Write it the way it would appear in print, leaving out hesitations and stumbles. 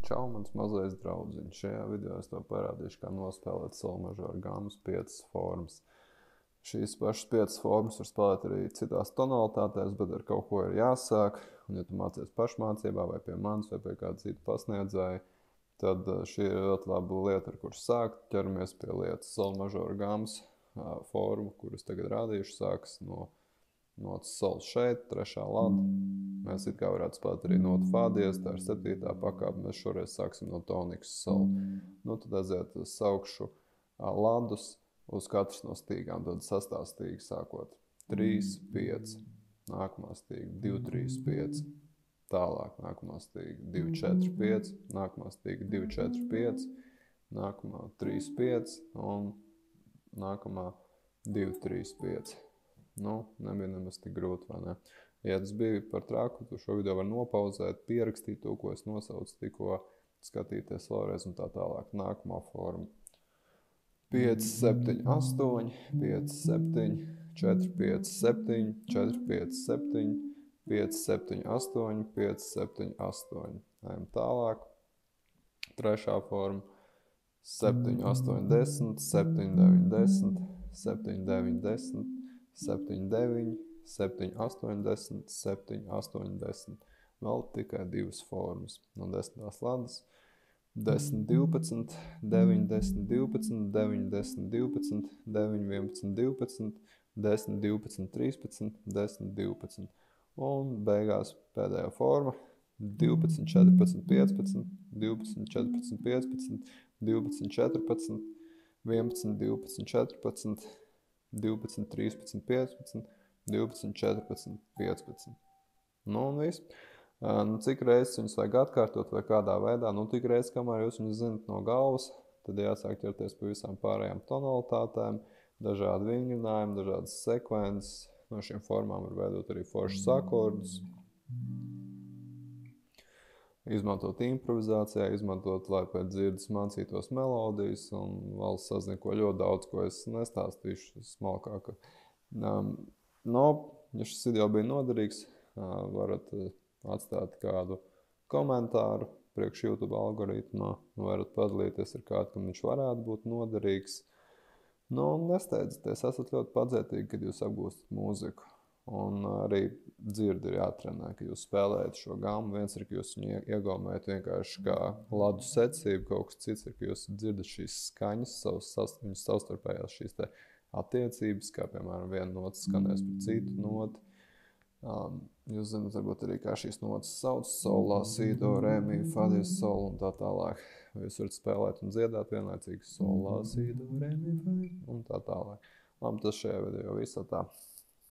Čau, mans mazais draudziņš. Šajā video es tev parādīšu, kā nospēlēt sol mažoru gammas 5 formas. Šīs pašas 5 formas var spēlēt arī citās tonalitātēs, bet ar kaut ko ir jāsāk. Un, ja tu mācies pašmācībā vai pie manis vai pie kāda cita pasniedzēja, tad šī ir ļoti laba lieta, ar kur sākt. Ķeramies pie lietas sol mažoru gammas formu, kuras tagad rādīšu, sākas no nots sols šeit, 3. lada. Mēs it kā varētu spēlēt arī notu fā diez, tā ir 7. pakāpe. Mēs šoreiz sāksim no tonikas sol. Nu, tad aiziet saukšu ladus uz katras no stīgām. Tad 6. stīga sākot 3, 5, nākamā stīga 2, 3, 5, tālāk nākamā stīga 2, 4, 5, nākamā stīga 2, 4, 5, nākamā 3, 5 un nākamā 2, 3, 5. Nu, nebija nemaz tik grūti, vai ne? Ja tas bija par traku, tu šo video var nopauzēt, pierakstīt to, ko es nosaucu tikko, skatīties vēlreiz un tā tālāk. Nākamā forma. 5, 7, 8, 5, 7, 4, 5, 7, 4, 5, 7, 5, 7, 8, 5, 7, 8. Ejam tālāk. 3. forma. 7, 8, 10, 7, 9, 10, 7, 9, 10, 7, 9, 7, 8, 10, 7, 8, 10. Vēl tikai 2 formas. No 10. ladas. 10, 12, 9, 10, 12, 9, 10, 12, 9, 11, 12, 10, 12, 13, 10, 12. Un beigās pēdējā forma. 12, 14, 15, 12, 14, 15, 12, 14, 11, 12, 14, 12, 13, 15, 12, 14, 15. Nu un viss. Nu, cik reizes viņus vajag atkārtot vai kādā veidā, nu tik reizes, kamēr jūs viņus zinat no galvas, tad jāsāk ķerties pie visām pārējām tonalitātēm, dažādi vingrinājumi, dažādas sekvences. No šīm formām var veidot arī foršus akordus. Izmantot improvizācijā, izmantot, lai pēc dzirdes mācītos melodijas un vēl sazinu, ko ļoti daudz, ko es nestāstīšu smalkāk. No, ja šis video bija noderīgs, varat atstāt kādu komentāru priekš YouTube algoritmā, varat padalīties ar kādu, kam viņš varētu būt noderīgs. Nu, nesteidzieties, esat ļoti padzietīgi, kad jūs apgūstat mūziku. Un arī dzirdi ir jātrenē, ka jūs spēlējat šo gammu. Viens ir, ka jūs viņu iegaumējat vienkārši kā ladu secību, kaut kas cits ir, ka jūs dzirdat šīs skaņas, viņas savstarpējās šīs te attiecības, kā piemēram viena nota skanēs par citu noti. Jūs zināt, varbūt arī kā šīs notas sauc, sol, la, si, do, re, mi, fa, diez, sol un tā tālāk. Vai jūs varat spēlēt un dziedāt vienlaicīgi sol, la, si, do, re, mi, fa un tā tālāk. Labi, tas šajā video viss tā.